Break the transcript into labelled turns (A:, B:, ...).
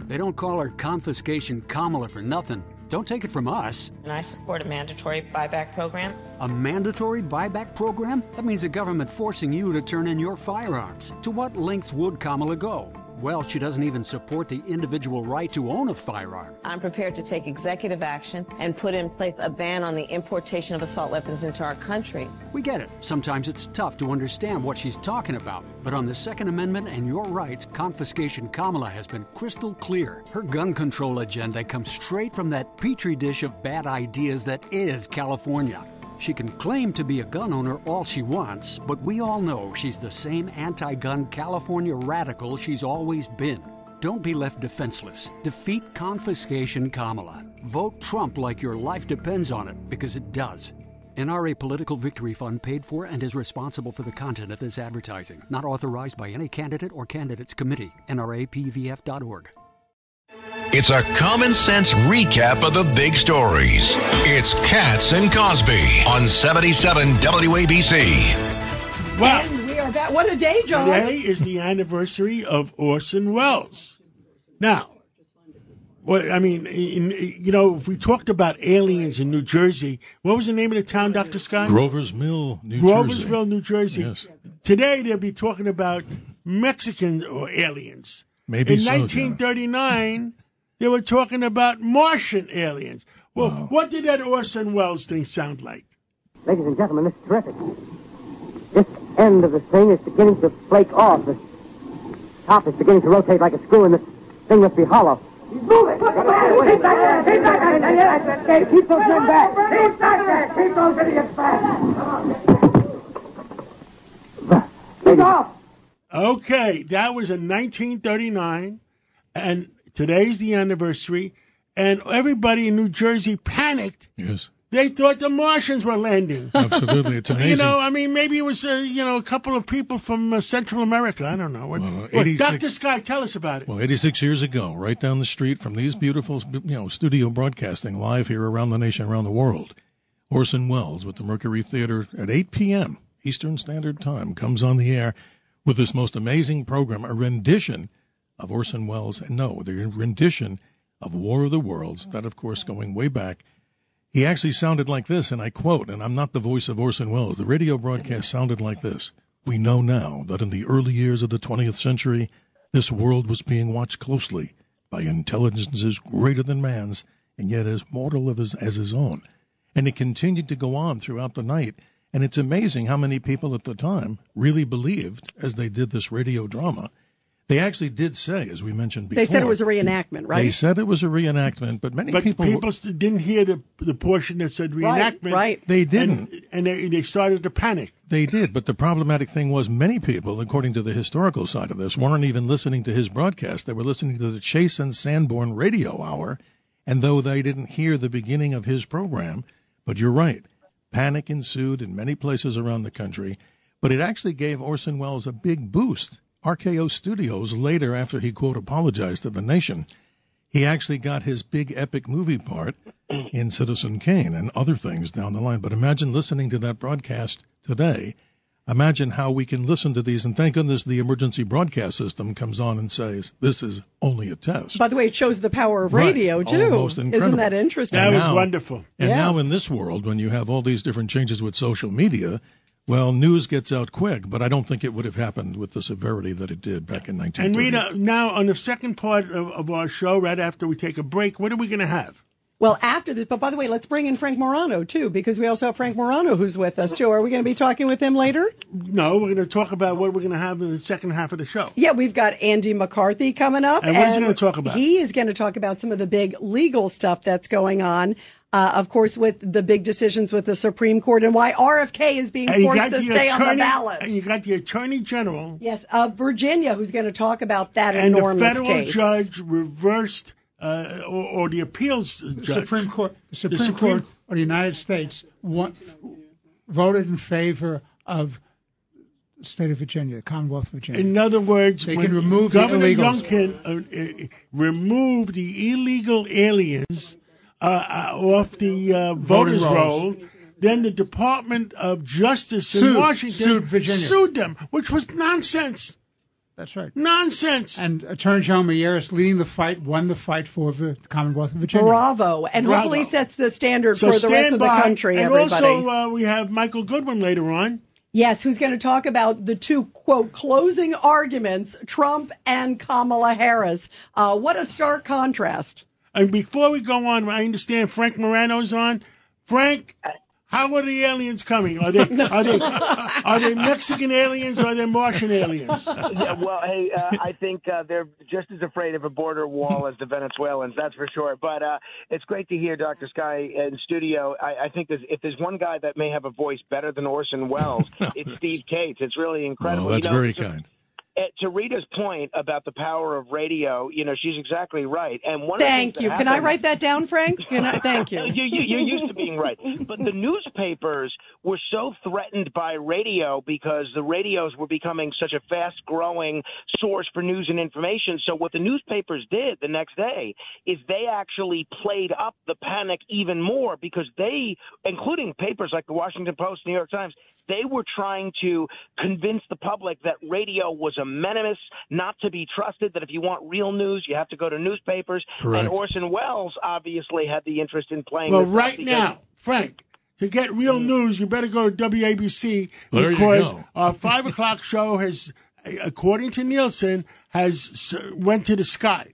A: They don't call her Confiscation Kamala for nothing. Don't take it from us.
B: And I support a mandatory buyback program.
A: A mandatory buyback program? That means the government forcing you to turn in your firearms. To what lengths would Kamala go? Well, she doesn't even support the individual right to own a firearm.
C: I'm prepared to take executive action and put in place a ban on the importation of assault weapons into our country.
A: We get it. Sometimes it's tough to understand what she's talking about. But on the Second Amendment and your rights, Confiscation Kamala has been crystal clear. Her gun control agenda comes straight from that petri dish of bad ideas that is California. She can claim to be a gun owner all she wants, but we all know she's the same anti-gun California radical she's always been. Don't be left defenseless. Defeat Confiscation Kamala. Vote Trump like your life depends on it, because it does. NRA Political Victory Fund paid for and is responsible for the content of this advertising. Not authorized by any candidate or candidates committee. NRAPVF.org.
D: It's a common sense recap of the big stories. It's Katz and Cosby on 77 WABC.
E: Wow.
F: And we are back. What a day, John.
E: Today is the anniversary of Orson Welles. Now, if we talked about aliens in New Jersey, what was the name of the town, Dr. Scott?
G: Groversville,
E: New Jersey.
G: Yes.
E: Today, they'll be talking about Mexican or aliens.
G: Maybe
E: in
G: so,
E: 1939, they were talking about Martian aliens. Well,
G: wow.
E: What did that Orson Welles thing sound like?
H: Ladies and gentlemen, this is terrific. This end of the thing is beginning to flake off. The top is beginning to rotate like a screw, and this thing must be hollow. He's moving! Keep those men back! Keep back! Keep those idiots back! Keep off!
E: Okay, that was in 1939, and today's the anniversary, and everybody in New Jersey panicked.
G: Yes.
E: They thought the Martians were landing.
G: Absolutely, it's amazing.
E: Maybe it was, a couple of people from Central America. I don't know. Dr. Sky, tell us about it.
G: Well, 86 years ago, right down the street from these beautiful, studio broadcasting live here around the nation, around the world, Orson Welles with the Mercury Theater at 8 p.m. Eastern Standard Time comes on the air with this most amazing program, a rendition of Orson Welles, the rendition of War of the Worlds, that, of course, going way back. He actually sounded like this, and I quote, and I'm not the voice of Orson Welles, the radio broadcast sounded like this. We know now that in the early years of the 20th century, this world was being watched closely by intelligences greater than man's, and yet as mortal as his own. And it continued to go on throughout the night, and it's amazing how many people at the time really believed, as they did this radio drama. They actually did say, as we mentioned before.
F: They said it was a reenactment, right?
G: They said it was a reenactment, but people
E: didn't hear the portion that said reenactment.
F: Right.
G: They didn't.
E: And they started to panic.
G: They did, but the problematic thing was many people, according to the historical side of this, weren't even listening to his broadcast. They were listening to the Chase and Sanborn radio hour, and though they didn't hear the beginning of his program, but you're right, panic ensued in many places around the country, but it actually gave Orson Welles a big boost. RKO Studios, later, after he, quote, apologized to the nation, he actually got his big epic movie part in Citizen Kane and other things down the line. But imagine listening to that broadcast today. Imagine how we can listen to these. And thank goodness the emergency broadcast system comes on and says, this is only a test.
F: By the way, it shows the power of radio, too.
G: Almost incredible.
F: Isn't that interesting?
E: That was wonderful.
G: And now in this world, when you have all these different changes with social media, well, news gets out quick, but I don't think it would have happened with the severity that it did back in 1930.
E: And Rita, now on the second part of our show, right after we take a break, what are we going to have?
F: Well, after this, but by the way, let's bring in Frank Morano, too, because we also have Frank Morano who's with us, too. Are we going to be talking with him later?
E: No, we're going to talk about what we're going to have in the second half of the show.
F: Yeah, we've got Andy McCarthy coming up.
E: And what is he going to talk about?
F: He is going to talk about some of the big legal stuff that's going on. Of course, with the big decisions with the Supreme Court and why RFK is being forced to stay on the ballot.
E: And you got the Attorney General.
F: Yes, of Virginia, who's going to talk about that enormous case.
E: And the federal judge reversed, or the appeals judge.
I: The Supreme Court of the United States voted in favor of the state of Virginia, the Commonwealth of Virginia.
E: In other words,
I: they can remove
E: Governor
I: the illegals.
E: Youngkin removed the illegal aliens off the voters' roll. Then the Department of Justice in Washington
I: sued Virginia.
E: Sued them, which was nonsense.
I: That's right.
E: Nonsense.
I: And Attorney General Mayeris leading the fight, won the fight for the Commonwealth of Virginia.
F: Bravo. And hopefully sets the standard for the rest of the country,
E: and
F: everybody.
E: Also, we have Michael Goodwin later on.
F: Yes, who's going to talk about the two, quote, closing arguments, Trump and Kamala Harris. What a stark contrast.
E: And before we go on, I understand Frank Morano's on. Frank, how are the aliens coming? Are they Mexican aliens or are they Martian aliens?
J: Yeah, well, hey, I think they're just as afraid of a border wall as the Venezuelans, that's for sure. But it's great to hear Dr. Sky in studio. I think if there's one guy that may have a voice better than Orson Welles, it's Steve Cates. It's really incredible.
G: Well, that's very kind.
J: To Rita's point about the power of radio, she's exactly right. And
F: thank you. Can I write that down, Frank? Thank you.
J: You're used to being right. But the newspapers were so threatened by radio because the radios were becoming such a fast-growing source for news and information. So what the newspapers did the next day is they actually played up the panic even more because they, including papers like the Washington Post, New York Times, they were trying to convince the public that radio was a menace, not to be trusted, that if you want real news, you have to go to newspapers.
G: Correct.
J: And Orson Welles obviously had the interest in playing
E: well,
J: this
E: right now, Frank, to get real news, you better go to WABC
G: there
E: because our 5 o'clock show has, according to Nielsen, went to the sky.